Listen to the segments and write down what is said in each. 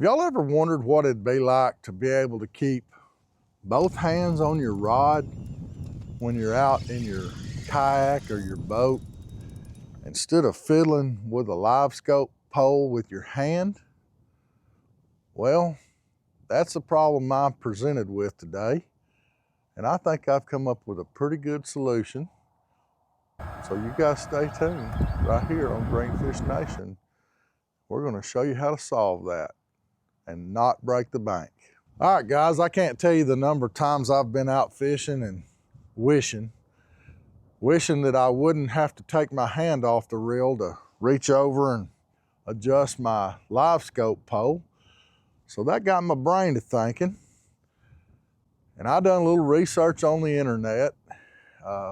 Have y'all ever wondered what it'd be like to be able to keep both hands on your rod when you're out in your kayak or your boat instead of fiddling with a live scope pole with your hand? Well, that's the problem I'm presented with today, and I think I've come up with a pretty good solution. So you guys stay tuned right here on Greenfish Nation. We're going to show you how to solve that and not break the bank. All right, guys, I can't tell you the number of times I've been out fishing and wishing that I wouldn't have to take my hand off the reel to reach over and adjust my live scope pole. So that got my brain to thinking. And I done a little research on the internet,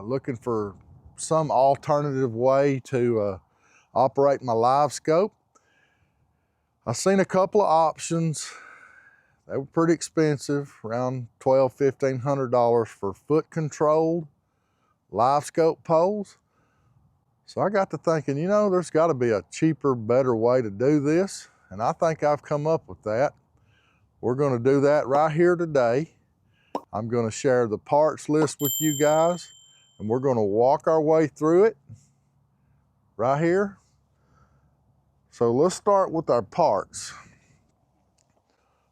looking for some alternative way to operate my live scope. I seen a couple of options. They were pretty expensive, around $1,200, $1,500 for foot controlled live scope poles. So I got to thinking, you know, there's got to be a cheaper, better way to do this. And I think I've come up with that. We're going to do that right here today. I'm going to share the parts list with you guys, and we're going to walk our way through it right here. So let's start with our parts.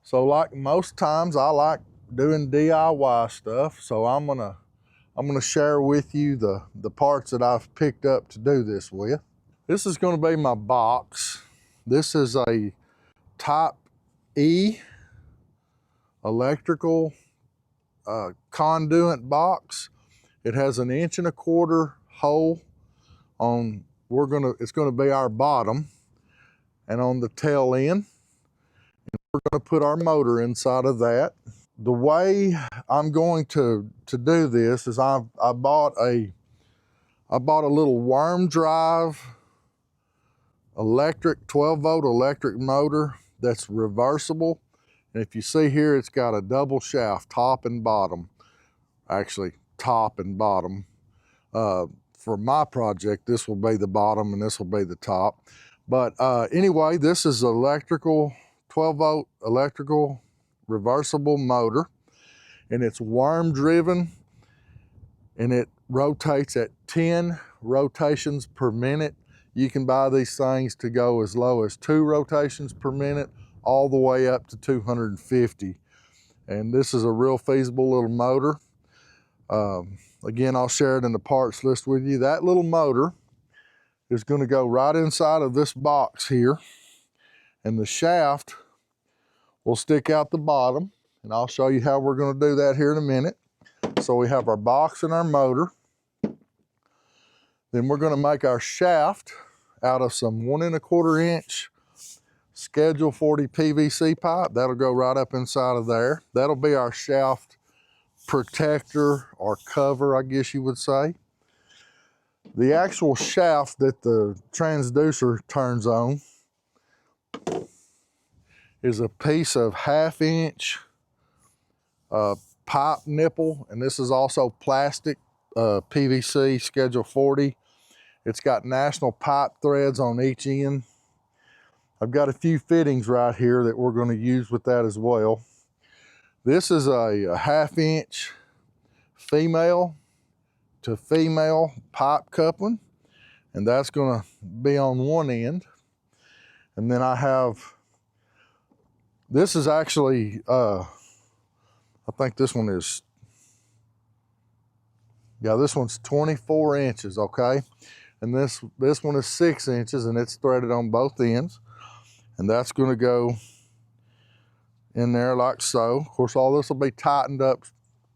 So like most times, I like doing DIY stuff. So I'm gonna share with you the parts that I've picked up to do this with. This is gonna be my box. This is a Type E electrical conduit box. It has an 1¼ inch hole on, it's gonna be our bottom, and on the tail end. And we're gonna put our motor inside of that. The way I'm going to do this is I bought a little worm drive electric 12-volt electric motor that's reversible. And if you see here, it's got a double shaft, top and bottom. Actually, top and bottom. For my project, this will be the bottom and this will be the top. But anyway, this is electrical, 12-volt electrical reversible motor, and it's worm driven, and it rotates at 10 rotations per minute. You can buy these things to go as low as 2 rotations per minute, all the way up to 250. And this is a real feasible little motor. Again, I'll share it in the parts list with you. That little motor is going to go right inside of this box here, and the shaft will stick out the bottom, and I'll show you how we're going to do that here in a minute. So we have our box and our motor. Then we're going to make our shaft out of some 1¼ inch Schedule 40 PVC pipe. That'll go right up inside of there. That'll be our shaft protector or cover, I guess you would say. The actual shaft that the transducer turns on is a piece of 1/2 inch pipe nipple, and this is also plastic PVC Schedule 40. It's got national pipe threads on each end. I've got a few fittings right here that we're going to use with that as well. This is a 1/2 inch female to female pipe coupling, and that's going to be on one end. And then I have, this is actually, I think this one is, yeah, this one's 24 inches, okay? And this one is 6 inches, and it's threaded on both ends. And that's gonna go in there like so. Of course, all this will be tightened up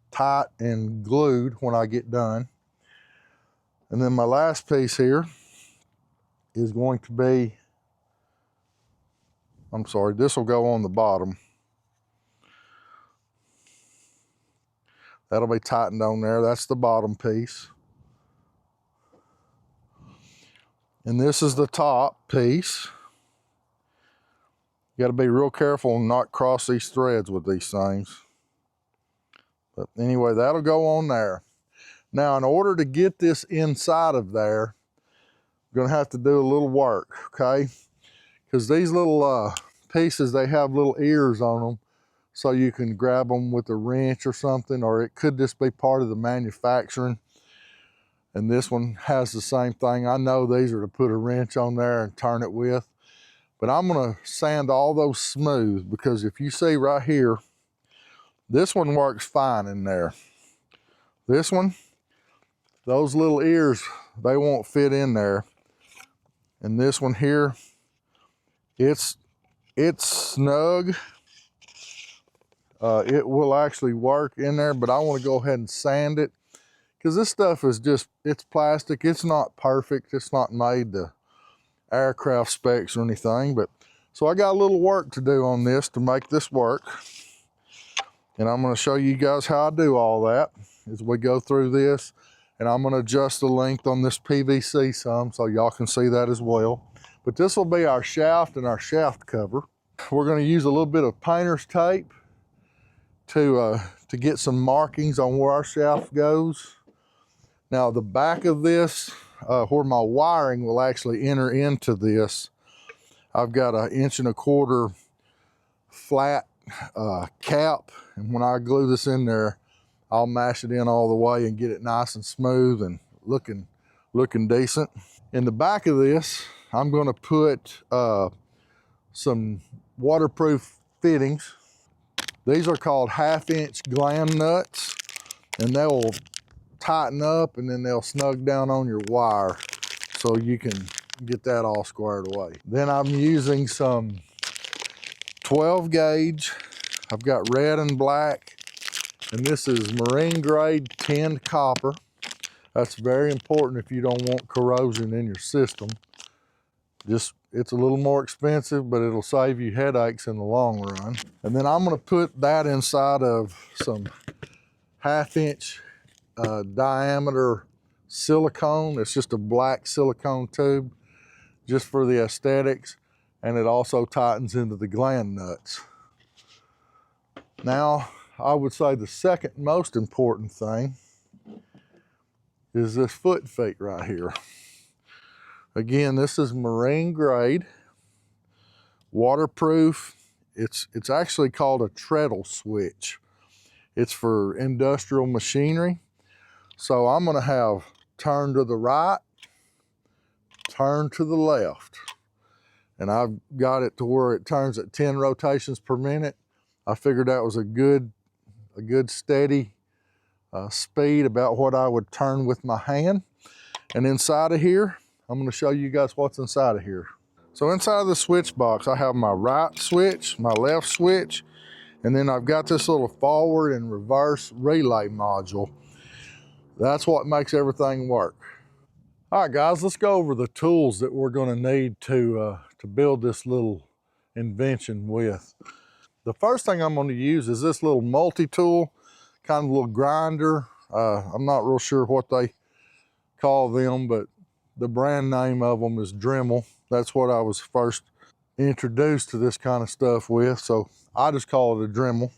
tight and glued when I get done. And then my last piece here is going to be, I'm sorry, this will go on the bottom. That'll be tightened on there. That's the bottom piece. And this is the top piece. You gotta be real careful and not cross these threads with these things. But anyway, that'll go on there. Now, in order to get this inside of there, I'm gonna have to do a little work, okay? Because these little pieces, they have little ears on them, so you can grab them with a wrench or something, or it could just be part of the manufacturing. And this one has the same thing. I know these are to put a wrench on there and turn it with, but I'm gonna sand all those smooth, because if you see right here, this one works fine in there. This one, those little ears, they won't fit in there. And this one here, it's snug. It will actually work in there, but I want to go ahead and sand it, because this stuff is just, it's plastic. It's not perfect. It's not made to aircraft specs or anything, but so I got a little work to do on this to make this work. And I'm going to show you guys how I do all that as we go through this. And I'm going to adjust the length on this PVC some so y'all can see that as well. But this will be our shaft and our shaft cover. We're going to use a little bit of painter's tape to get some markings on where our shaft goes. Now the back of this, where my wiring will actually enter into this, I've got an 1.25 inch flat cap, and when I glue this in there, I'll mash it in all the way and get it nice and smooth and looking decent. In the back of this, I'm going to put some waterproof fittings. These are called 1/2 inch gland nuts, and they'll tighten up and then they'll snug down on your wire so you can get that all squared away. Then I'm using some 12 gauge. I've got red and black, and this is marine grade tinned copper. That's very important if you don't want corrosion in your system. Just, it's a little more expensive, but it'll save you headaches in the long run. And then I'm gonna put that inside of some 1/2 inch diameter silicone. It's just a black silicone tube, just for the aesthetics, and it also tightens into the gland nuts. Now, I would say the second most important thing is this foot feet right here. Again, this is marine grade, waterproof. It's actually called a treadle switch. It's for industrial machinery. So I'm gonna have turn to the right, turn to the left. And I've got it to where it turns at 10 rotations per minute. I figured that was a good steady speed, about what I would turn with my hand. And inside of here, I'm gonna show you guys what's inside of here. So inside of the switch box, I have my right switch, my left switch, and then I've got this little forward and reverse relay module. That's what makes everything work. All right, guys, let's go over the tools that we're gonna need to build this little invention with. The first thing I'm gonna use is this little multi-tool, kind of little grinder. I'm not real sure what they call them, but the brand name of them is Dremel. That's what I was first introduced to this kind of stuff with, so I just call it a Dremel.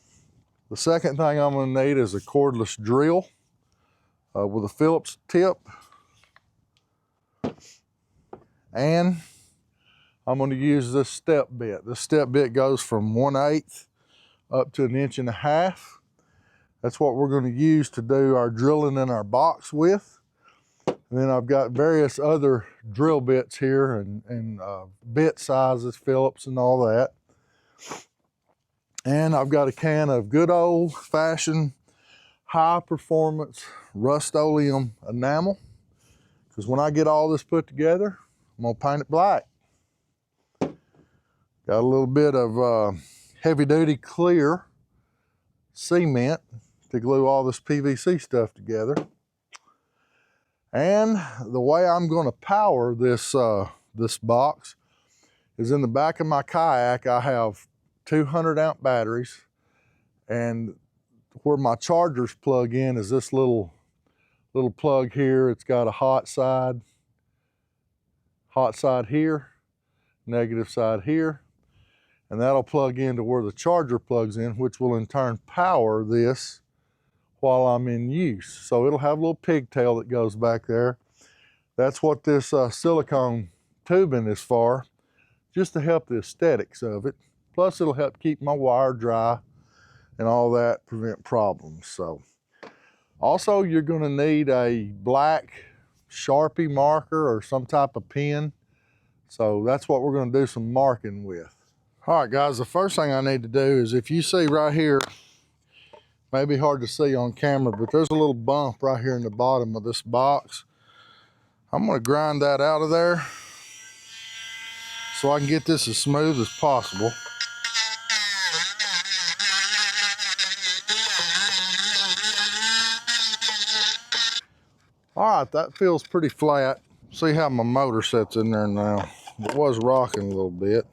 The second thing I'm gonna need is a cordless drill with a Phillips tip. And I'm gonna use this step bit. This step bit goes from 1/8 up to 1.5 inches. That's what we're gonna use to do our drilling in our box with. And then I've got various other drill bits here and bit sizes, Phillips and all that. And I've got a can of good old fashioned high performance Rust-Oleum enamel, because when I get all this put together, I'm gonna paint it black. Got a little bit of heavy duty clear cement to glue all this PVC stuff together. And the way I'm gonna power this, this box is in the back of my Kayak. I have 200 amp batteries, and where my chargers plug in is this little plug here. It's got a hot side here, negative side here, and that'll plug into where the charger plugs in, which will in turn power this while I'm in use. So it'll have a little pigtail that goes back there. That's what this silicone tubing is for, just to help the aesthetics of it. Plus it'll help keep my wire dry and all that, prevent problems. So also you're gonna need a black Sharpie marker or some type of pen. So that's what we're gonna do some marking with. All right guys, the first thing I need to do is, if you see right here, maybe hard to see on camera, but there's a little bump right here in the bottom of this box. I'm gonna grind that out of there so I can get this as smooth as possible. All right, that feels pretty flat. See how my motor sets in there now. It was rocking a little bit.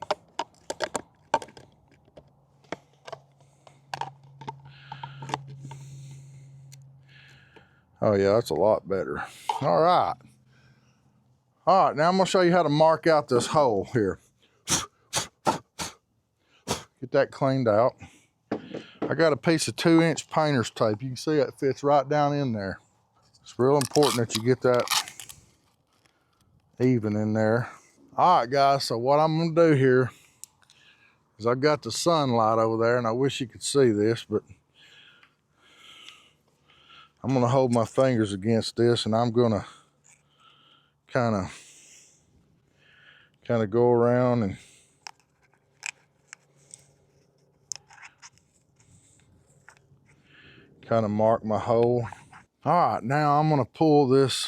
Oh yeah, that's a lot better. All right. All right, now I'm gonna show you how to mark out this hole here. Get that cleaned out. I got a piece of 2-inch painter's tape. You can see it fits right down in there. It's real important that you get that even in there. All right, guys, so what I'm gonna do here is I've got the sunlight over there, and I wish you could see this, but I'm gonna hold my fingers against this, and I'm gonna kind of go around and kind of mark my hole. All right, now I'm gonna pull this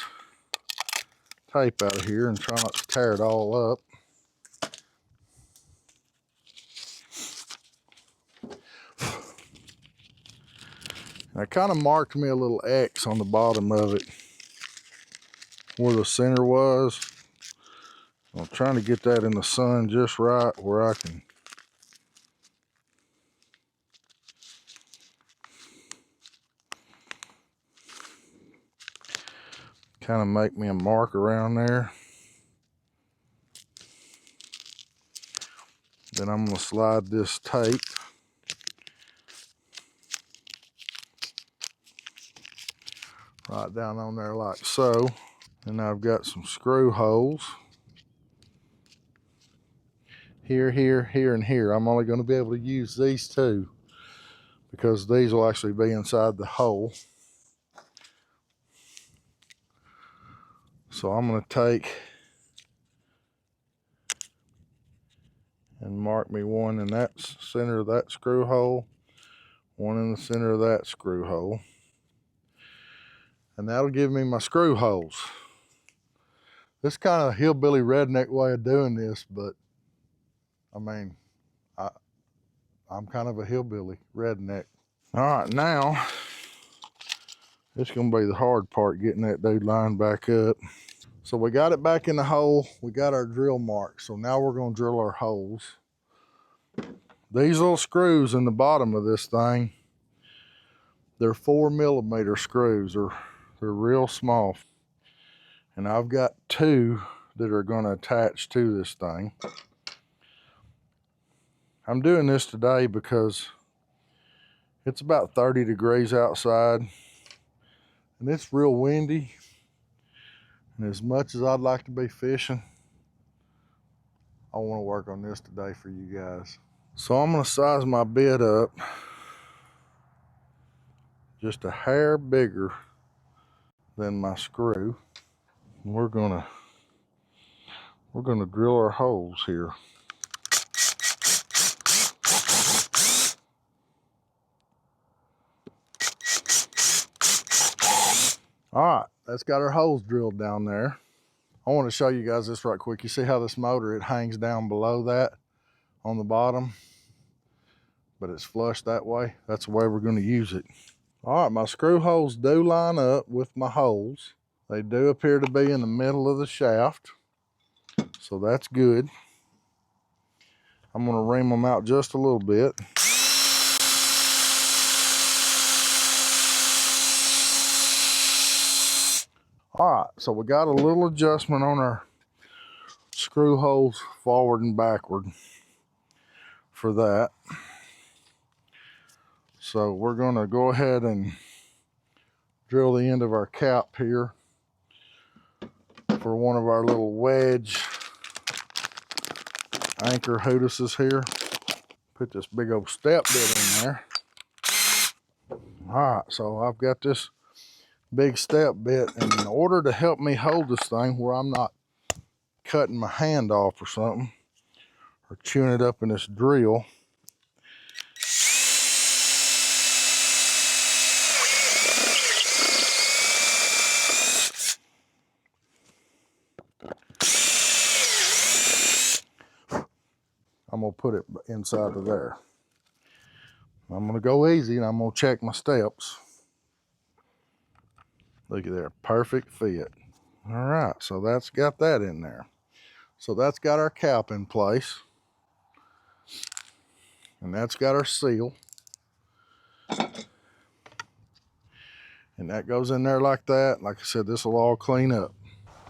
tape out of here and try not to tear it all up. And I kind of marked me a little X on the bottom of it where the center was. I'm trying to get that in the sun just right where I can kind of make me a mark around there. Then I'm going to slide this tape right down on there like so. And I've got some screw holes here, here, here, and here. I'm only going to be able to use these two because these will actually be inside the hole. So I'm going to take and mark me one in that center of that screw hole, one in the center of that screw hole. And that'll give me my screw holes. This kind of hillbilly redneck way of doing this, but I mean, I'm kind of a hillbilly redneck. All right, now it's gonna be the hard part, getting that dude lined back up. So we got it back in the hole. We got our drill mark. So now we're gonna drill our holes. These little screws in the bottom of this thing, they're 4mm screws. They're real small. And I've got 2 that are gonna attach to this thing. I'm doing this today because it's about 30 degrees outside and it's real windy. And as much as I'd like to be fishing, I want to work on this today for you guys. So I'm going to size my bit up just a hair bigger than my screw. And we're gonna drill our holes here. All right, that's got our holes drilled down there. I want to show you guys this right quick. You see how this motor, it hangs down below that on the bottom, but it's flush that way. That's the way we're going to use it. All right, my screw holes do line up with my holes. They do appear to be in the middle of the shaft, so that's good. I'm going to ream them out just a little bit. All right, so we got a little adjustment on our screw holes forward and backward for that. So we're going to go ahead and drill the end of our cap here for one of our little wedge anchor hooduses here. Put this big old step bit in there. All right, so I've got this big step bit, and in order to help me hold this thing where I'm not cutting my hand off or something, or chewing it up in this drill, I'm gonna put it inside of there. I'm gonna go easy and I'm gonna check my steps. Look at there, perfect fit. All right, so that's got that in there. So that's got our cap in place. And that's got our seal. And that goes in there like that. Like I said, this will all clean up.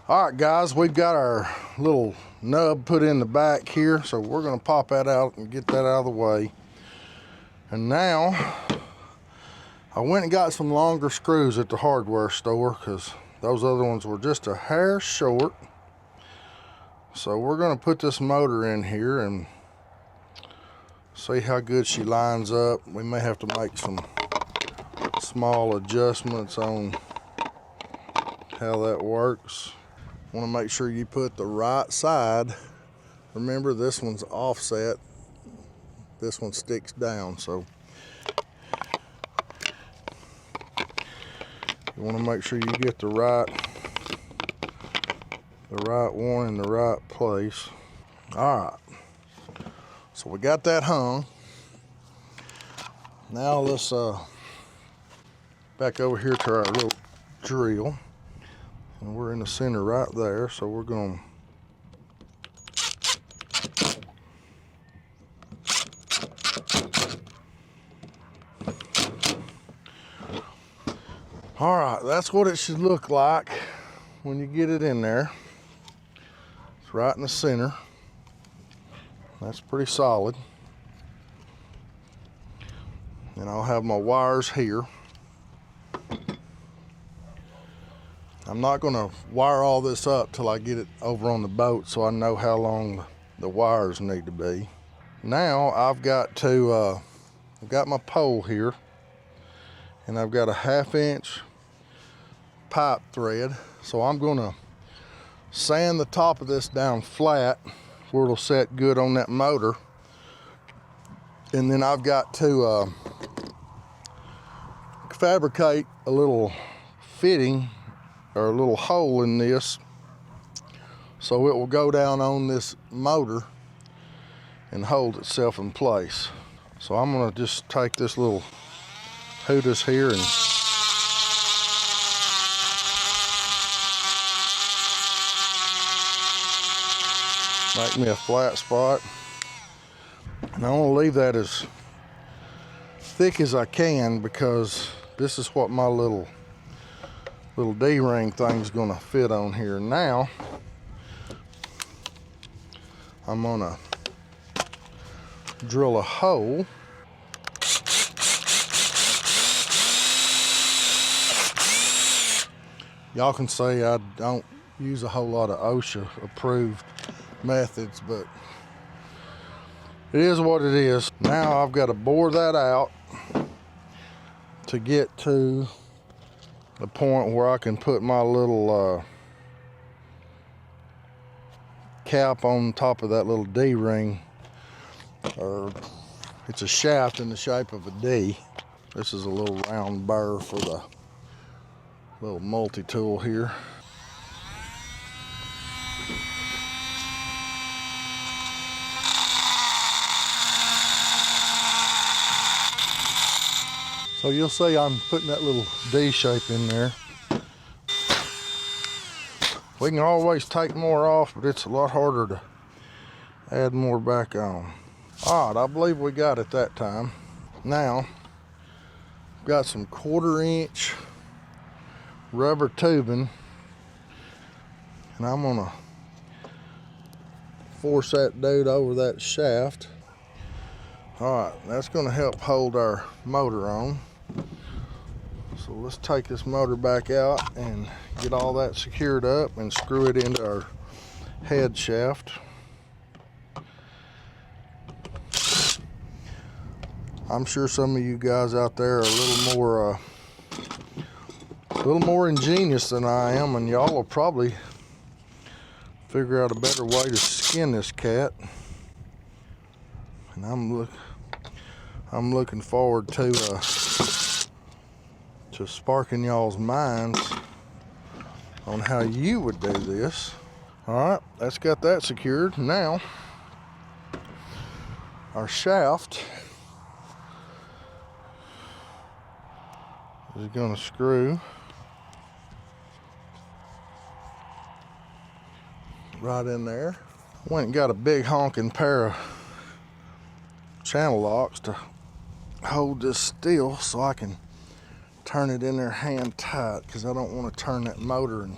All right, guys, we've got our little nub put in the back here. So we're gonna pop that out and get that out of the way. And now, I went and got some longer screws at the hardware store because those other ones were just a hair short. So we're gonna put this motor in here and see how good she lines up. We may have to make some small adjustments on how that works. Want to make sure you put the right side. Remember, this one's offset. This one sticks down, so you want to make sure you get the right one in the right place. All right, so we got that hung. Now let's back over here to our little drill, and we're in the center right there. So we're going all right, that's what it should look like when you get it in there. It's right in the center. That's pretty solid. And I'll have my wires here. I'm not gonna wire all this up till I get it over on the boat so I know how long the wires need to be. Now I've got my pole here, and I've got a 1/2 inch pipe thread. So I'm gonna sand the top of this down flat where it'll set good on that motor. And then I've got to fabricate a little fitting or a little hole in this so it will go down on this motor and hold itself in place. So I'm gonna just take this little hootis here and make me a flat spot. And I want to leave that as thick as I can because this is what my little D-ring thing's gonna fit on here. Now I'm gonna drill a hole. Y'all can say I don't use a whole lot of OSHA approved methods, but it is what it is. Now I've got to bore that out to get to the point where I can put my little cap on top of that little D-ring, or it's a shaft in the shape of a D. This is a little round burr for the little multi-tool here. So you'll see I'm putting that little D shape in there. We can always take more off, but it's a lot harder to add more back on. All right, I believe we got it that time. Now, I've got some 1/4 inch rubber tubing, and I'm gonna force that dude over that shaft. All right, that's gonna help hold our motor on. So let's take this motor back out and get all that secured up and screw it into our head shaft. I'm sure some of you guys out there are a little more ingenious than I am, and y'all will probably figure out a better way to skin this cat. And I'm looking forward to sparking y'all's minds on how you would do this. All right, that's got that secured. Now, our shaft is going to screw right in there. Went and got a big honking pair of channel locks to hold this still so I can turn it in there hand tight, because I don't want to turn that motor and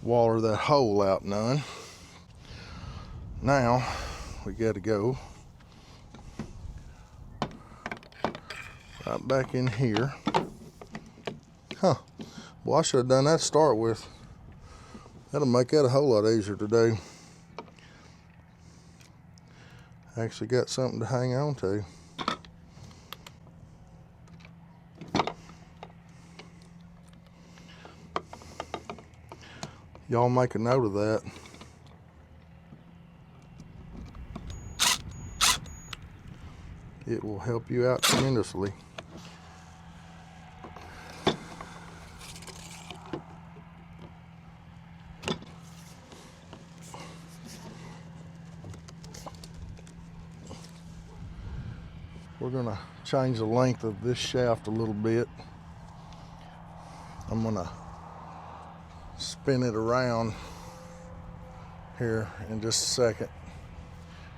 water that hole out none. Now we got to go right back in here. Well, I should have done that to start with. That'll make that a whole lot easier today. Actually got something to hang on to. Y'all make a note of that. It will help you out tremendously. We're gonna change the length of this shaft a little bit. I'm gonna spin it around here in just a second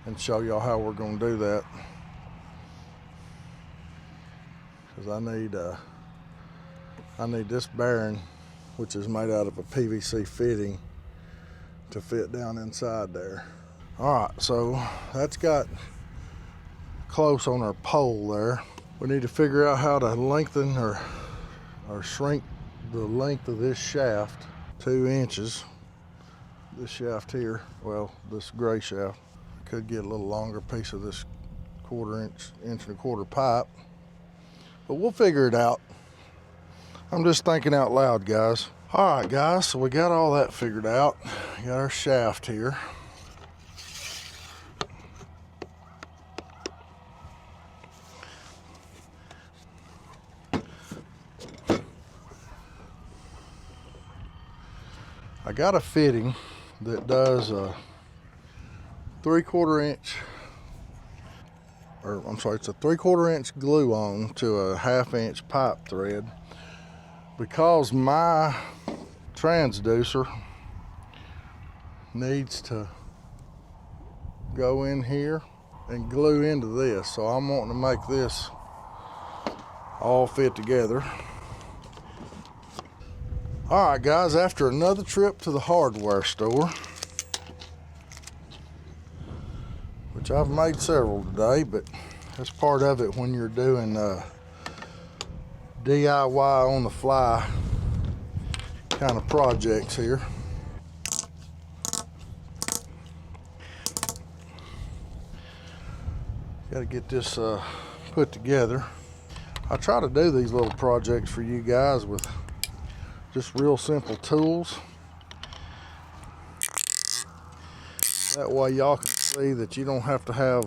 and show y'all how we're gonna do that. Because I need this bearing, which is made out of a PVC fitting, to fit down inside there. All right, so that's got close on our pole there. We need to figure out how to lengthen or shrink the length of this shaft 2 inches. This shaft here, well, this gray shaft, could get a little longer piece of this inch and a quarter pipe, but we'll figure it out. I'm just thinking out loud, guys. All right, guys, so we got all that figured out. We got our shaft here. I got a fitting that does a 3/4 inch, or I'm sorry, it's a 3/4 inch glue on to a 1/2 inch pipe thread, because my transducer needs to go in here and glue into this. So I'm wanting to make this all fit together. All right, guys, after another trip to the hardware store, which I've made several today, but that's part of it when you're doing DIY on the fly kind of projects here. Got to get this put together. I try to do these little projects for you guys with just real simple tools. That way y'all can see that you don't have to have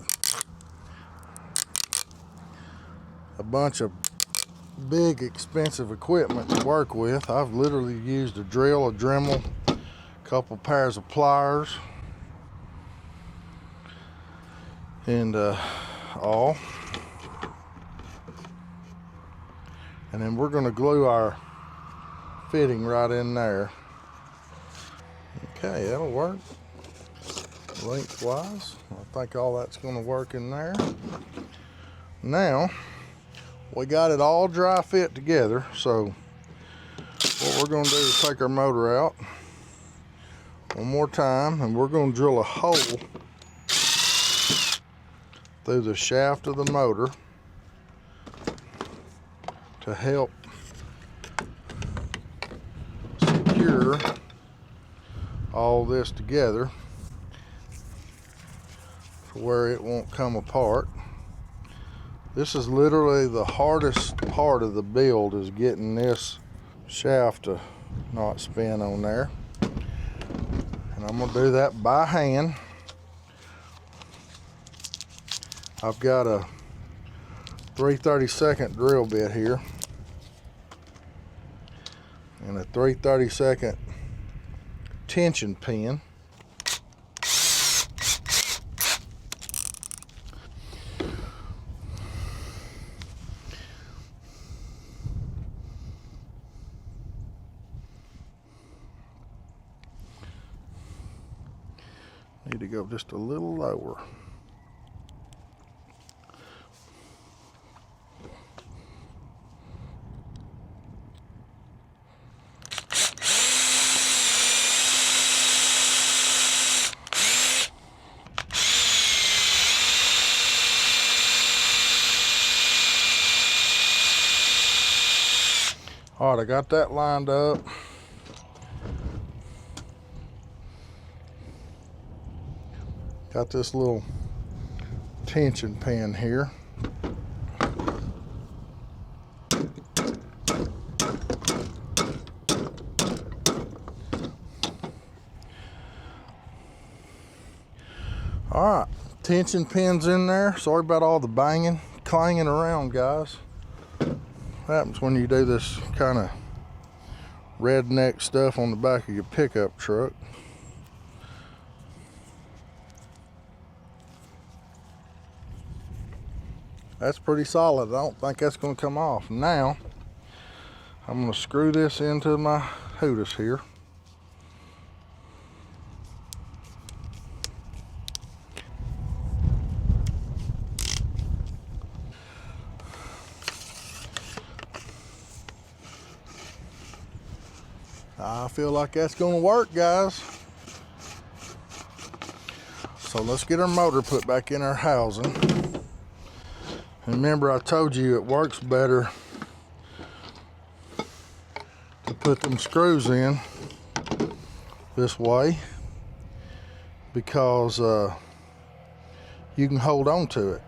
a bunch of big expensive equipment to work with. I've literally used a drill, a Dremel, a couple pairs of pliers, and all. And then we're going to glue our fitting right in there. Okay, that'll work lengthwise. I think all that's going to work in there. Now we got it all dry fit together, so what we're going to do is take our motor out one more time, and we're going to drill a hole through the shaft of the motor to help secure all this together to where it won't come apart. This is literally the hardest part of the build, is getting this shaft to not spin on there. And I'm gonna do that by hand. I've got a 3/32 drill bit here and a 3/32 tension pin. Need to go just a little lower. All right, I got that lined up. Got this little tension pin here. All right, tension pins in there. Sorry about all the banging, clanging around, guys. What happens when you do this kind of redneck stuff on the back of your pickup truck. That's pretty solid. I don't think that's going to come off. Now, I'm going to screw this into my Hootis here. I feel like that's going to work, guys. So let's get our motor put back in our housing. And remember, I told you it works better to put them screws in this way, because you can hold on to it.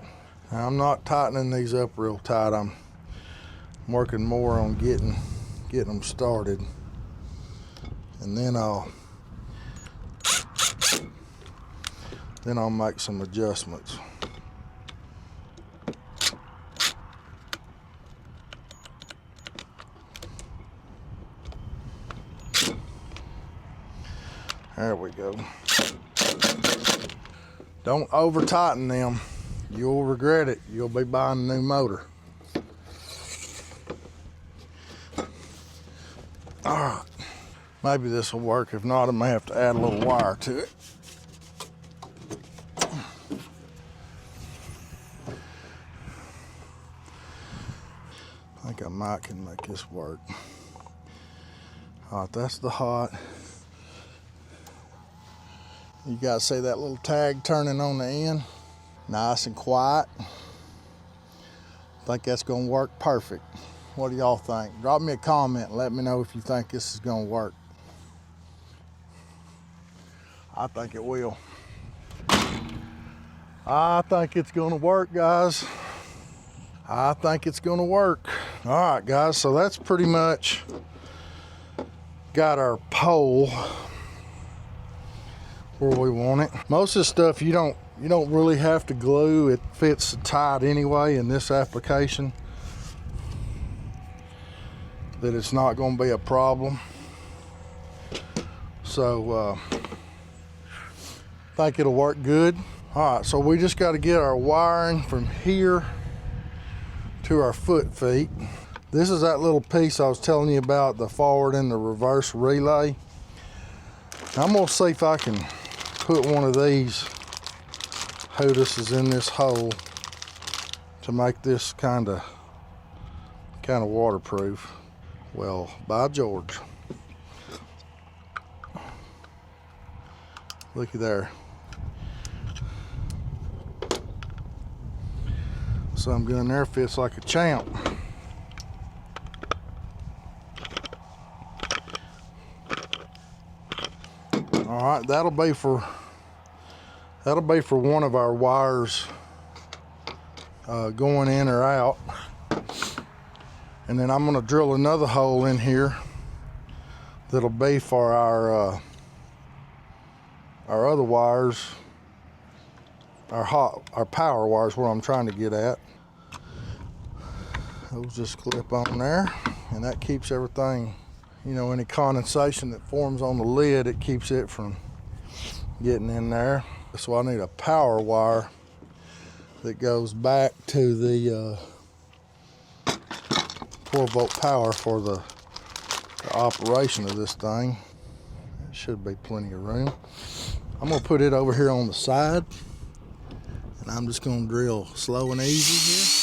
Now, I'm not tightening these up real tight. I'm working more on getting them started, and then I'll make some adjustments. There we go. Don't over tighten them. You'll regret it. You'll be buying a new motor. All right. Maybe this will work. If not, I may have to add a little wire to it. I think I might can make this work. All right, that's the hot. You guys see that little tag turning on the end? Nice and quiet. I think that's gonna work perfect. What do y'all think? Drop me a comment and let me know if you think this is gonna work. I think it will. I think it's gonna work, guys. I think it's gonna work. All right, guys, so that's pretty much got our pole where we want it. Most of the stuff you don't really have to glue. It fits tight anyway in this application, that it's not going to be a problem. So I think it'll work good. All right, so we just got to get our wiring from here to our foot feet. This is that little piece I was telling you about, the forward and the reverse relay. I'm gonna see if I can put one of these Hootises in this hole to make this kind of waterproof. Well, by George. Looky there. So I'm going there, fits like a champ. All right, that'll be for That'll be for one of our wires going in or out. And then I'm gonna drill another hole in here that'll be for our other wires, our power wires, where I'm trying to get at. Those just clip on there, and that keeps everything, you know, any condensation that forms on the lid, it keeps it from getting in there. So I need a power wire that goes back to the 4-volt power for the operation of this thing. It should be plenty of room. I'm gonna put it over here on the side, and I'm just gonna drill slow and easy here.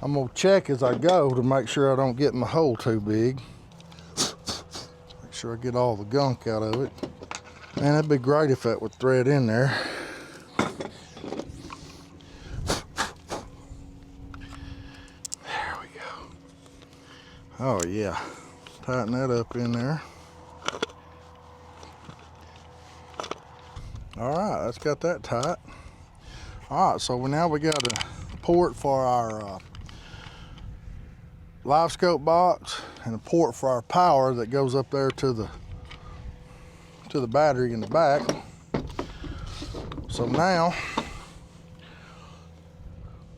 I'm gonna check as I go to make sure I don't get my hole too big. Make sure I get all the gunk out of it. Man, that'd be great if that would thread in there. There we go. Oh yeah, tighten that up in there. All right, that's got that tight. All right, so now we got a port for our live scope box and a port for our power that goes up there to the battery in the back. So now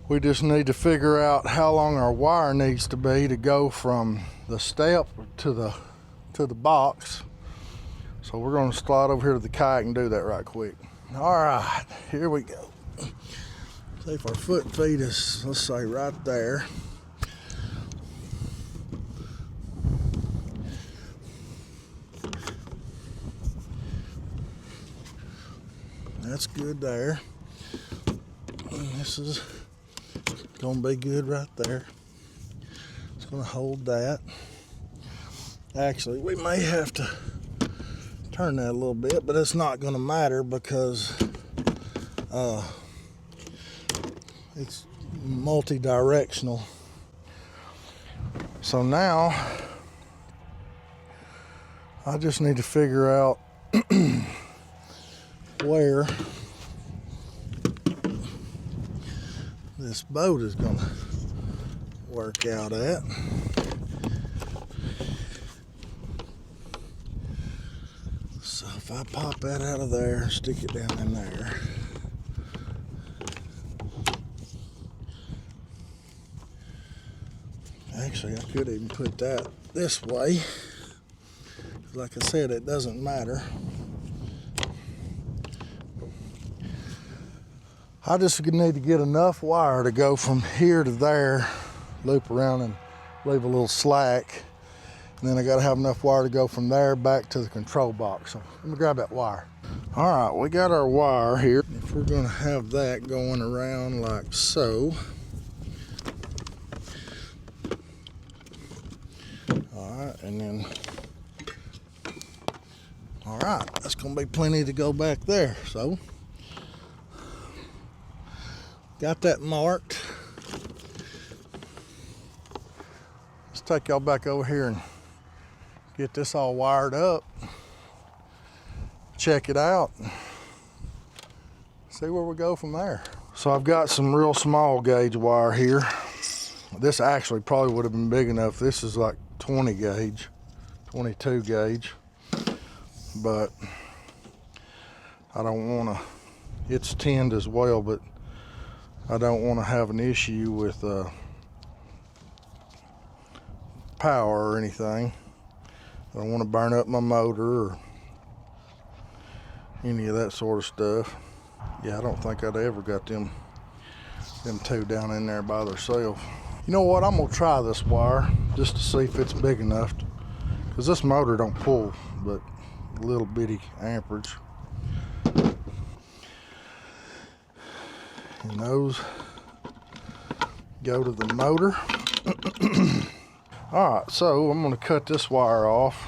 we just need to figure out how long our wire needs to be to go from the step to the box. So we're going to slide over here to the kayak and do that right quick. All right, here we go. See if our foot and feet is, let's say, right there. That's good there. And this is gonna be good right there. It's gonna hold that. Actually, we may have to turn that a little bit, but it's not gonna matter because it's multi-directional. So now I just need to figure out where this boat is going to work out at. So if I pop that out of there and stick it down in there, actually I could even put that this way. Like I said, it doesn't matter. I just need to get enough wire to go from here to there, loop around and leave a little slack. And then I gotta have enough wire to go from there back to the control box. So let me grab that wire. All right, we got our wire here. If we're gonna have that going around like so. All right, and then, all right, that's gonna be plenty to go back there. So, got that marked. Let's take y'all back over here and get this all wired up. Check it out. See where we go from there. So I've got some real small gauge wire here. This actually probably would have been big enough. This is like 20 gauge, 22 gauge. But I don't want to, it's tinned as well, but I don't want to have an issue with power or anything. I don't want to burn up my motor or any of that sort of stuff. Yeah, I don't think I'd ever got them two down in there by themselves. You know what, I'm gonna try this wire just to see if it's big enough, because this motor don't pull but a little bitty amperage. And those go to the motor. All right, so I'm gonna cut this wire off.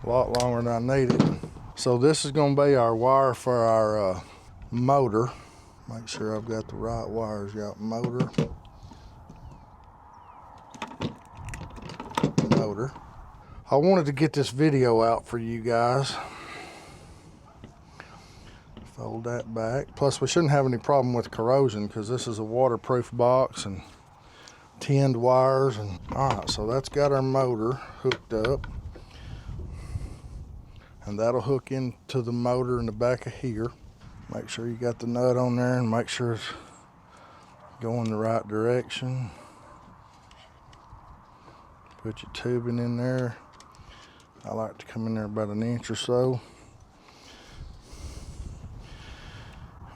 A lot longer than I need it. So this is gonna be our wire for our motor. Make sure I've got the right wires. Got motor, motor. I wanted to get this video out for you guys. Fold that back. Plus we shouldn't have any problem with corrosion because this is a waterproof box and tinned wires. And all right, so that's got our motor hooked up. And that'll hook into the motor in the back of here. Make sure you got the nut on there and make sure it's going the right direction. Put your tubing in there. I like to come in there about an inch or so.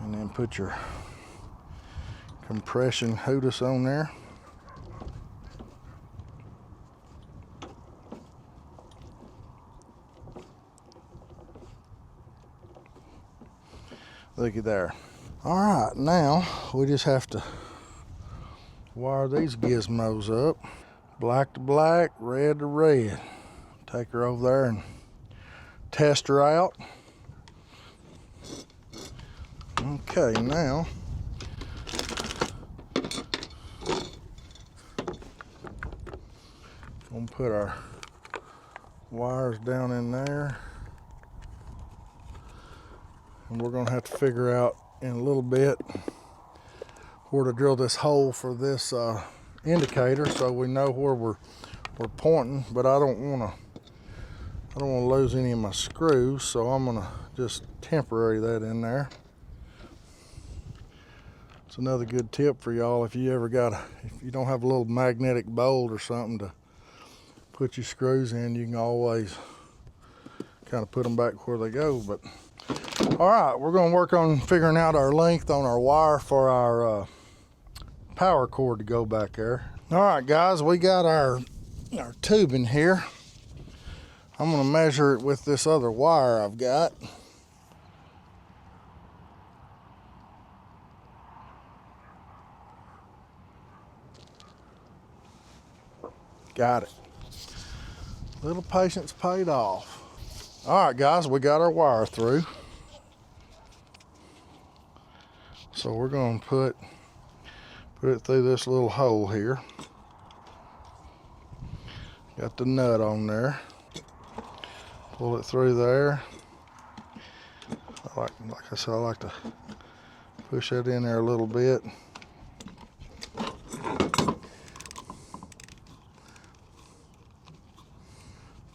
And then put your compression hootis on there. Looky there. All right, now we just have to wire these gizmos up. Black to black, red to red. Take her over there and test her out. Okay, now gonna put our wires down in there. And we're gonna have to figure out in a little bit where to drill this hole for this indicator so we know where we're pointing, but I don't wanna lose any of my screws, so I'm gonna just temporary that in there. It's another good tip for y'all if you don't have a little magnetic bolt or something to put your screws in, you can always kind of put them back where they go. But all right, we're going to work on figuring out our length on our wire for our power cord to go back there. All right, guys, we got our tubing here. I'm going to measure it with this other wire I've got. Got it. Little patience paid off. All right, guys, we got our wire through. So we're going to put it through this little hole here. Got the nut on there. Pull it through there. Like I said, I like to push that in there a little bit.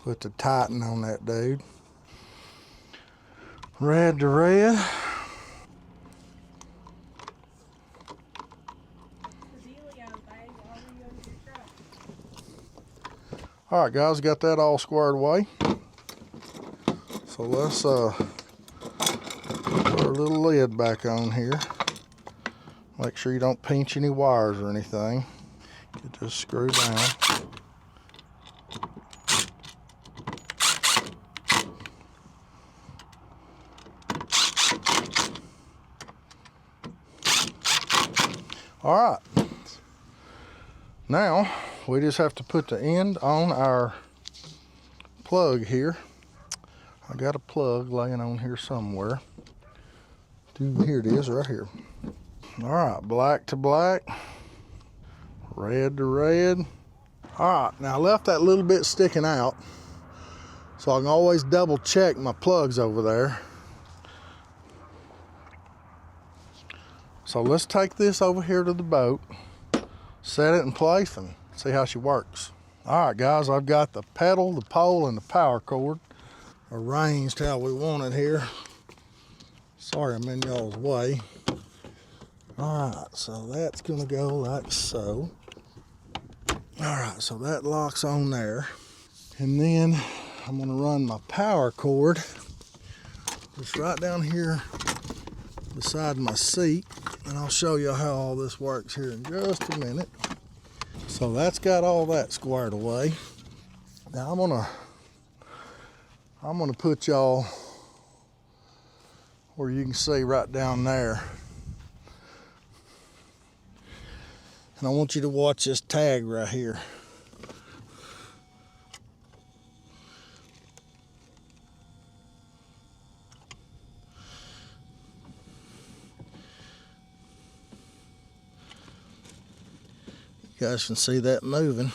Put the tighten on that dude. Red to red. All right, guys, got that all squared away. So let's put our little lid back on here. Make sure you don't pinch any wires or anything. Get this screwed down. All right, now we just have to put the end on our plug here. I got a plug laying on here somewhere. Here it is, right here. All right, black to black, red to red. All right, now I left that little bit sticking out so I can always double check my plugs over there. So let's take this over here to the boat, set it in place, and see how she works. All right, guys, I've got the pedal, the pole, and the power cord arranged how we want it here. Sorry I'm in y'all's way. All right, so that's gonna go like so. All right, so that locks on there. And then I'm gonna run my power cord just right down here beside my seat. And I'll show you how all this works here in just a minute. So that's got all that squared away. Now I'm gonna put y'all where you can see right down there. And I want you to watch this tag right here. You guys can see that moving.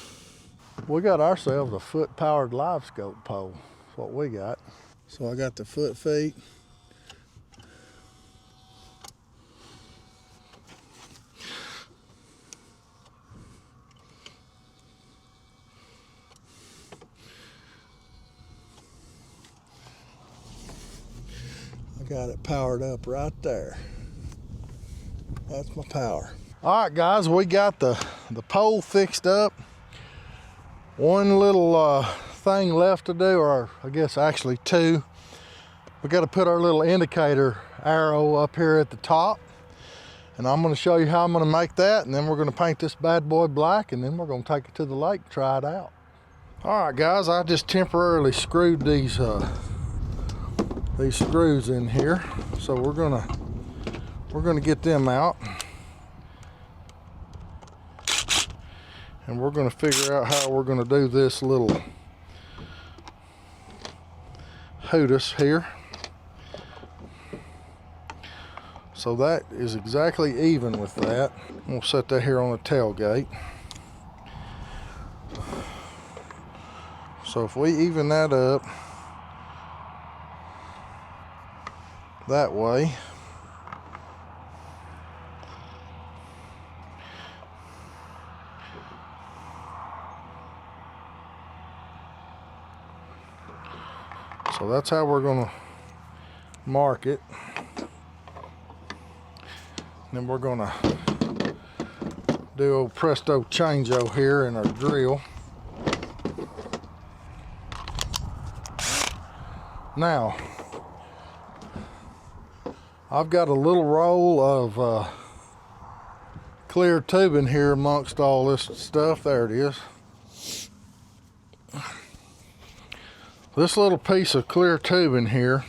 We got ourselves a foot-powered live scope pole. That's what we got. So I got the foot feet. I got it powered up right there. That's my power. All right, guys, we got the pole fixed up. One little thing left to do, or I guess actually two. We got to put our little indicator arrow up here at the top. And I'm going to show you how I'm going to make that, and then we're going to paint this bad boy black, and then we're going to take it to the lake and try it out. All right, guys, I just temporarily screwed these screws in here, so we're gonna get them out, and we're gonna figure out how we're gonna do this little hootus here. So that is exactly even with that. We'll set that here on the tailgate. So if we even that up that way, so that's how we're going to mark it. And then we're going to do old presto changeo here in our drill. Now, I've got a little roll of clear tubing here amongst all this stuff. There it is. This little piece of clear tubing here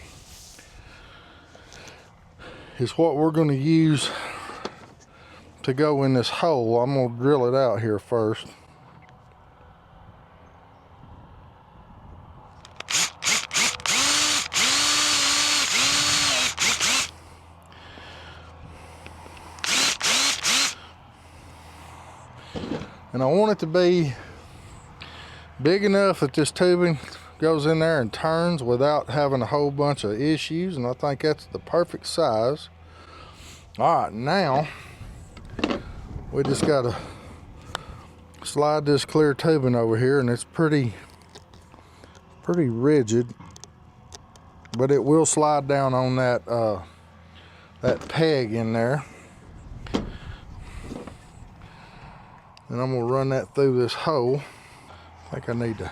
is what we're going to use to go in this hole. I'm going to drill it out here first. And I want it to be big enough that this tubing goes in there and turns without having a whole bunch of issues, and I think that's the perfect size. All right, now we just got to slide this clear tubing over here, and it's pretty rigid, but it will slide down on that that peg in there. And I'm gonna run that through this hole. I think I need to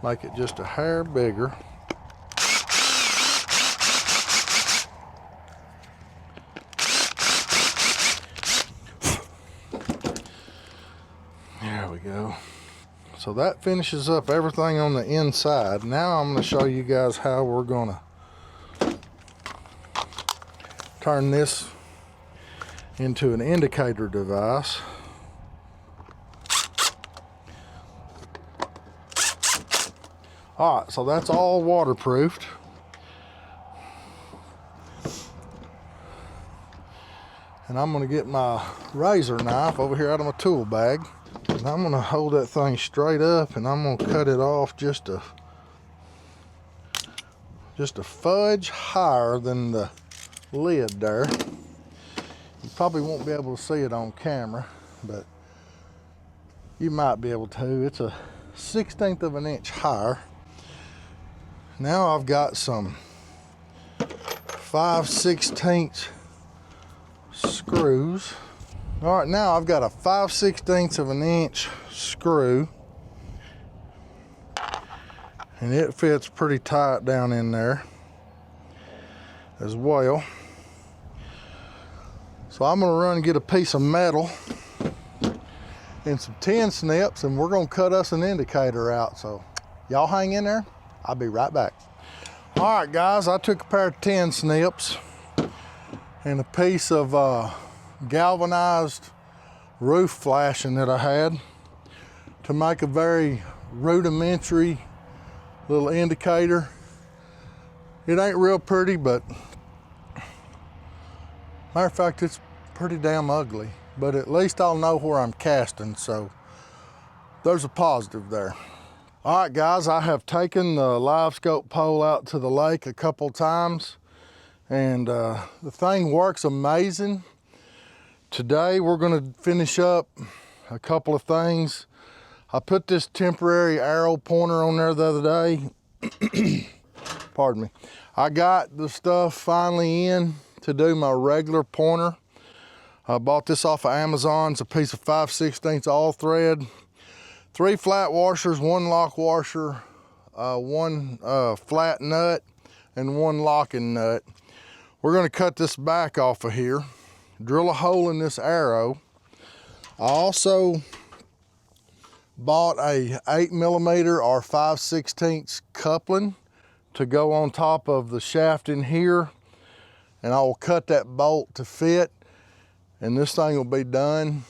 make it just a hair bigger. There we go. So that finishes up everything on the inside. Now I'm gonna show you guys how we're gonna turn this into an indicator device. All right, so that's all waterproofed. And I'm gonna get my razor knife over here out of my tool bag. And I'm gonna hold that thing straight up, and I'm gonna cut it off just a fudge higher than the lid there. You probably won't be able to see it on camera, but you might be able to. It's a 1/16 of an inch higher. Now I've got some 5/16 screws. All right, now I've got a 5/16 of an inch screw, and it fits pretty tight down in there as well. So I'm gonna run and get a piece of metal and some tin snips, and we're gonna cut us an indicator out. So y'all hang in there. I'll be right back. All right, guys, I took a pair of tin snips and a piece of galvanized roof flashing that I had to make a very rudimentary little indicator. It ain't real pretty, but matter of fact, it's pretty damn ugly, but at least I'll know where I'm casting. So there's a positive there. All right, guys, I have taken the live scope pole out to the lake a couple times, and the thing works amazing. Today, we're gonna finish up a couple of things. I put this temporary arrow pointer on there the other day. Pardon me. I got the stuff finally in to do my regular pointer. I bought this off of Amazon. It's a piece of 5/16 all thread. 3 flat washers, 1 lock washer, 1 flat nut, and 1 locking nut. We're gonna cut this back off of here, drill a hole in this arrow. I also bought a 8mm or 5/16 coupling to go on top of the shaft in here, and I will cut that bolt to fit, and this thing will be done.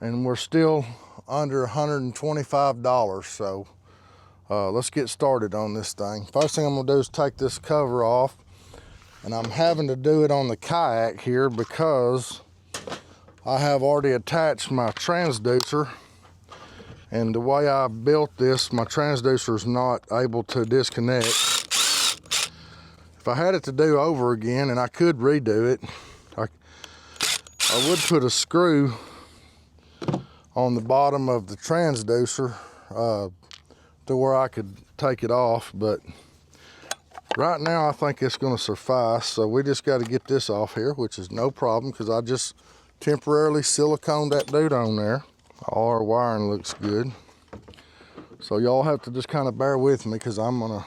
And we're still under $125, so let's get started on this thing. First thing I'm gonna do is take this cover off, and I'm having to do it on the Kayak here because I have already attached my transducer, and the way I built this, my transducer is not able to disconnect. If I had it to do over again, and I could redo it, I would put a screw on the bottom of the transducer to where I could take it off, but right now I think it's going to suffice. So we just got to get this off here, which is no problem because I just temporarily siliconed that dude on there. All our wiring looks good. So y'all have to just kind of bear with me because I'm going to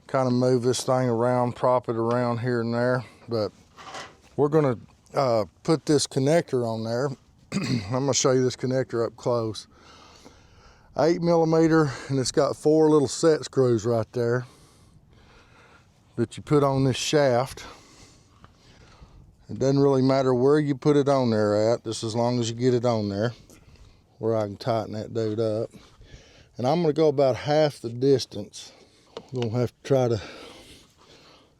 kind of move this thing around, prop it around here and there. But we're going to put this connector on there. I'm going to show you this connector up close. 8mm, and it's got 4 little set screws right there that you put on this shaft. It doesn't really matter where you put it on there at, just as long as you get it on there where I can tighten that dude up. And I'm going to go about half the distance. We're going to have to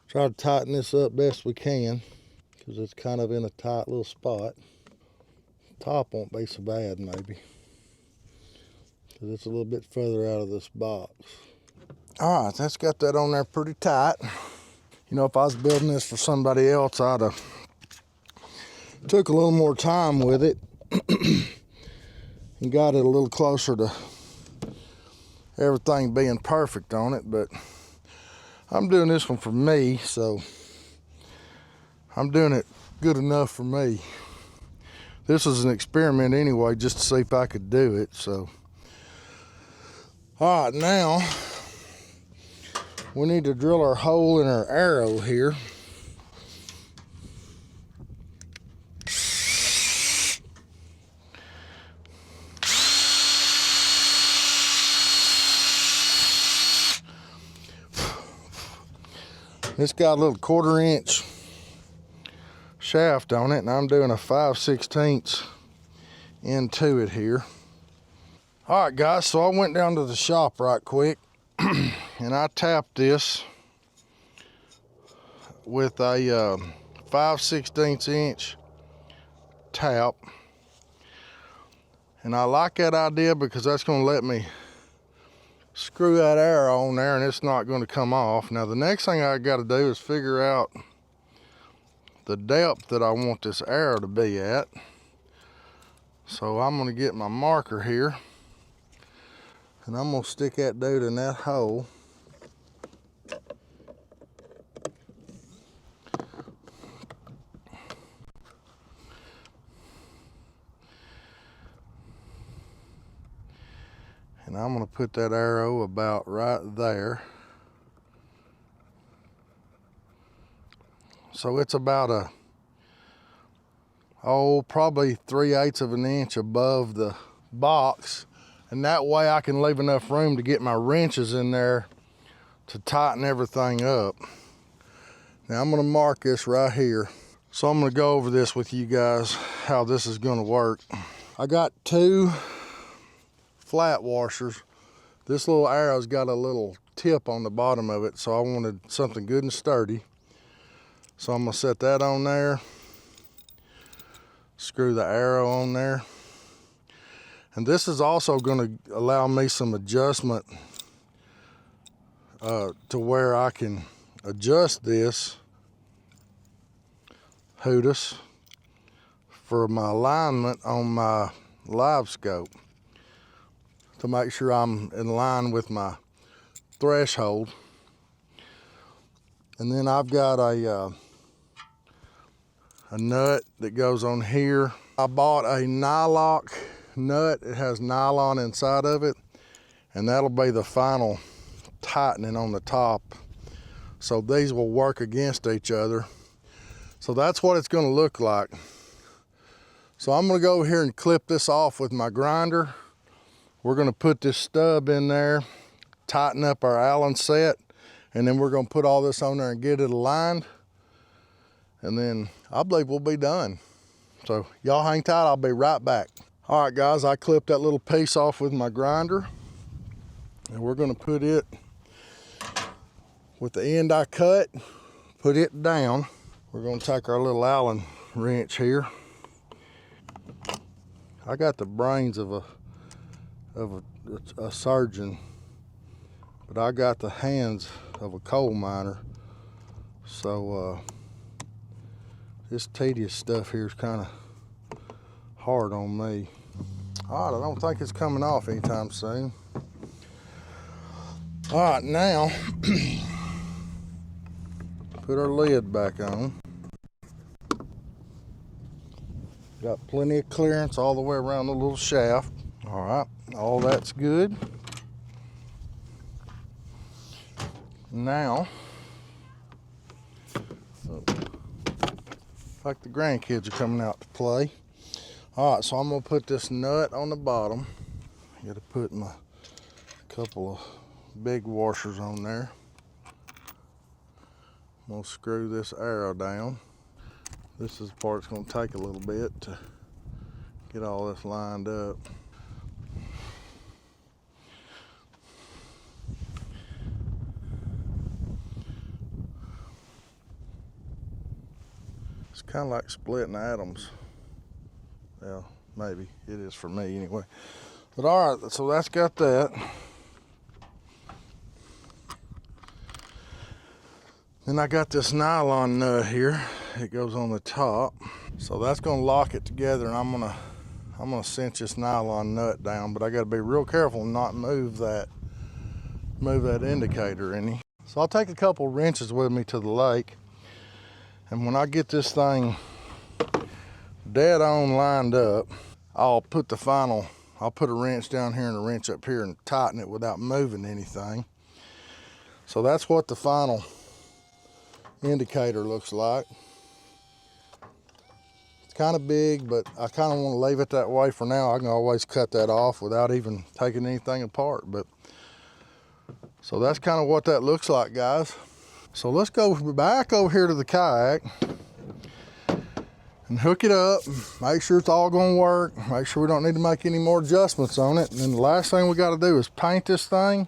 try to tighten this up best we can because it's kind of in a tight little spot. Top won't be so bad maybe because it's a little bit further out of this box. All right, that's got that on there pretty tight. You know, if I was building this for somebody else, I'd have took a little more time with it and got it a little closer to everything being perfect on it, but I'm doing this one for me, so I'm doing it good enough for me. This is an experiment anyway, just to see if I could do it, so. All right, now we need to drill our hole in our arrow here. It's got a little 1/4 inch shaft on it, and I'm doing a 5/16 into it here. All right, guys, so I went down to the shop right quick and I tapped this with a 5/16 inch tap. And I like that idea because that's going to let me screw that arrow on there and it's not going to come off. Now the next thing I got to do is figure out the depth that I want this arrow to be at. So I'm going to get my marker here and I'm going to stick that dude in that hole. And I'm going to put that arrow about right there. So it's about probably 3/8 of an inch above the box. And that way I can leave enough room to get my wrenches in there to tighten everything up. Now I'm going to mark this right here. So I'm going to go over this with you guys, how this is going to work. I got 2 flat washers. This little arrow's got a little tip on the bottom of it, so I wanted something good and sturdy. So I'm gonna set that on there, screw the arrow on there, And this is also going to allow me some adjustment to where I can adjust this Hootis for my alignment on my live scope to make sure I'm in line with my threshold. And then I've got a nut that goes on here. I bought a nylock nut. It has nylon inside of it, and that'll be the final tightening on the top. So these will work against each other. So that's what it's going to look like. So I'm going to go here and clip this off with my grinder. We're going to put this stub in there, tighten up our Allen set, and then we're going to put all this on there and get it aligned. And then I believe we'll be done. So y'all hang tight, I'll be right back. All right guys, I clipped that little piece off with my grinder, and we're going to put it with the end I cut, put it down. We're going to take our little Allen wrench here. I got the brains of a surgeon, but I got the hands of a coal miner. So this tedious stuff here is kind of hard on me. All right, I don't think it's coming off anytime soon. All right, now put our lid back on. Got plenty of clearance all the way around the little shaft. All right, all that's good. Now, like the grandkids are coming out to play. All right, so I'm gonna put this nut on the bottom. I gotta put my couple of big washers on there. I'm gonna screw this arrow down. This is the part that's gonna take a little bit to get all this lined up. It's kind of like splitting atoms. Well, maybe it is for me anyway. But all right, so that's got that. Then I got this nylon nut here. It goes on the top. So that's gonna lock it together, and I'm gonna cinch this nylon nut down, but I gotta be real careful and not move that indicator any. So I'll take a couple wrenches with me to the lake, and when I get this thing dead on lined up, I'll put a wrench down here and a wrench up here and tighten it without moving anything. So that's what the final indicator looks like. It's kind of big, but I kind of want to leave it that way for now. I can always cut that off without even taking anything apart. But so that's kind of what that looks like, guys. So let's go back over here to the kayak and hook it up, make sure it's all gonna work, make sure we don't need to make any more adjustments on it. And then the last thing we gotta do is paint this thing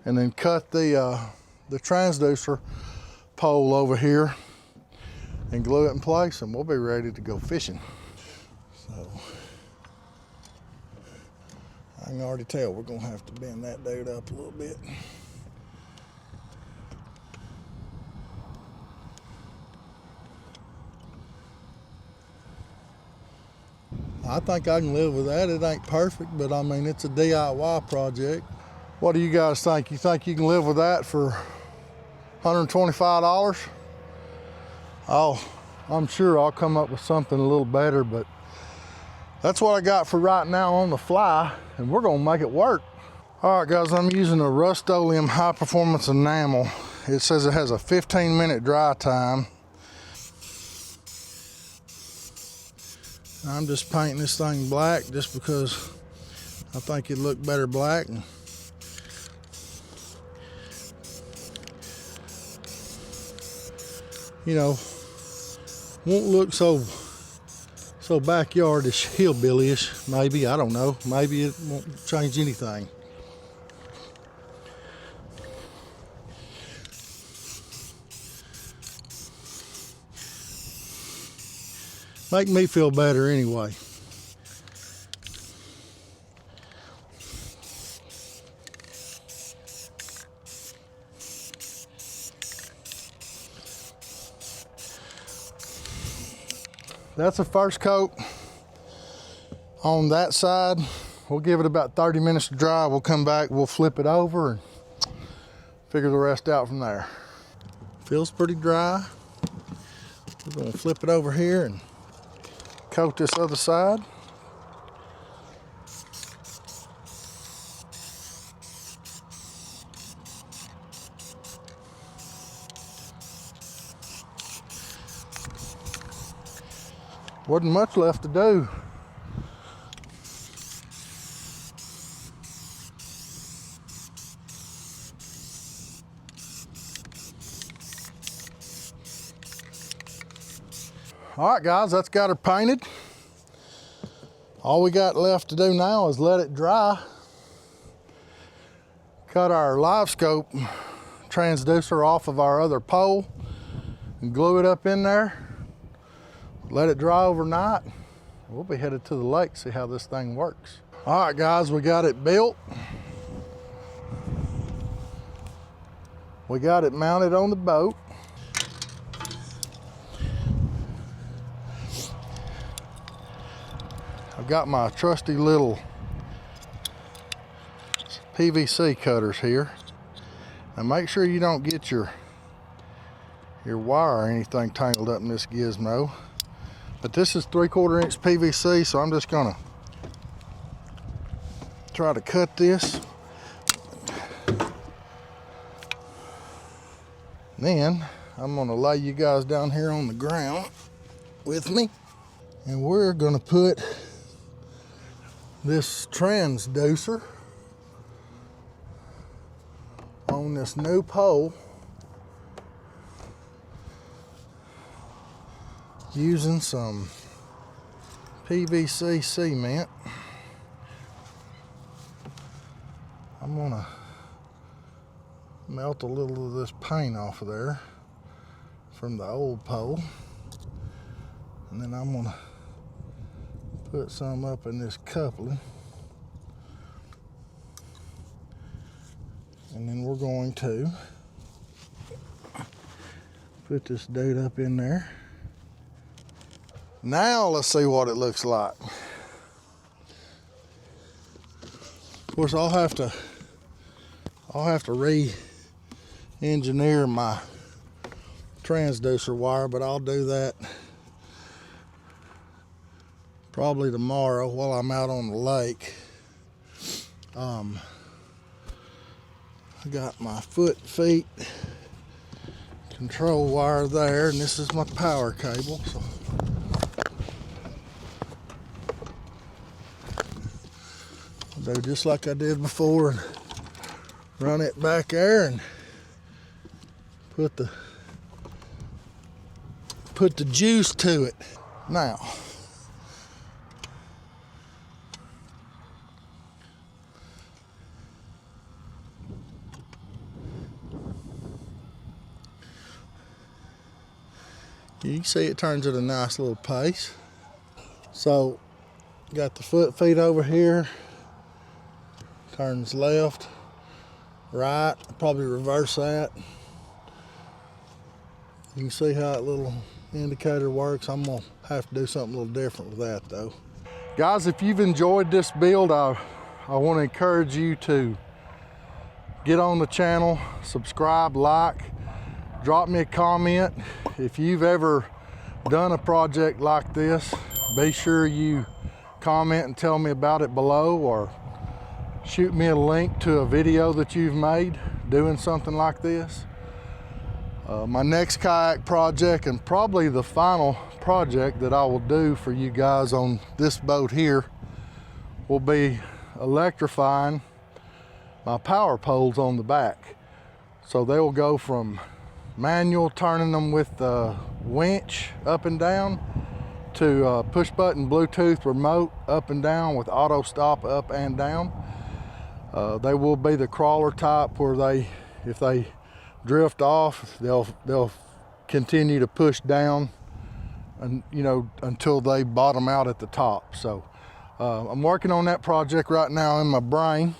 and then cut the transducer pole over here and glue it in place, and we'll be ready to go fishing. So I can already tell we're gonna have to bend that dude up a little bit. I think I can live with that. It ain't perfect, but I mean, it's a DIY project. What do you guys think? You think you can live with that for $125? I'm sure I'll come up with something a little better, but that's what I got for right now on the fly, and we're gonna make it work. All right, guys, I'm using a Rust-Oleum high performance enamel. It says it has a 15-minute dry time. I'm just painting this thing black just because I think it'd look better black. And you know, won't look so backyardish, hillbillyish, maybe. I don't know. Maybe it won't change anything. Make me feel better anyway. that's the first coat on that side. We'll give it about 30 minutes to dry. We'll come back, we'll flip it over and figure the rest out from there. Feels pretty dry. We're gonna flip it over here and coat this other side. Wasn't much left to do. All right, guys, that's got her painted. All we got left to do now is let it dry. Cut our live scope transducer off of our other pole and glue it up in there. Let it dry overnight. We'll be headed to the lake, see how this thing works. All right, guys, we got it built. We got it mounted on the boat. I've got my trusty little PVC cutters here. Now make sure you don't get your wire or anything tangled up in this gizmo. But this is 3/4 inch PVC, so I'm just gonna try to cut this. Then I'm gonna lay you guys down here on the ground with me. And we're gonna put this transducer on this new pole using some PVC cement. I'm gonna melt a little of this paint off of there from the old pole, and then I'm gonna put some up in this coupling, and then we're going to put this dude up in there. Now let's see what it looks like. Of course, I'll have to re-engineer my transducer wire, but I'll do that probably tomorrow while I'm out on the lake. I got my feet control wire there, and this is my power cable. So I'll do just like I did before and run it back there and put the juice to it. Now, you can see it turns at a nice little pace. So, got the feet over here, turns left, right, probably reverse that. You can see how that little indicator works. I'm gonna have to do something a little different with that though. Guys, if you've enjoyed this build, I want to encourage you to get on the channel, subscribe, like, drop me a comment. If you've ever done a project like this, be sure you comment and tell me about it below, or shoot me a link to a video that you've made doing something like this. My next kayak project, and probably the final project that I will do for you guys on this boat here, will be electrifying my power poles on the back. So they will go from manual, turning them with the winch up and down, to push button Bluetooth remote up and down with auto stop up and down. They will be the crawler type, where if they drift off, they'll continue to push down, and until they bottom out at the top. So I'm working on that project right now in my brain.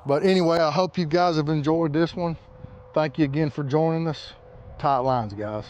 But anyway, I hope you guys have enjoyed this one. Thank you again for joining us. Tight lines, guys.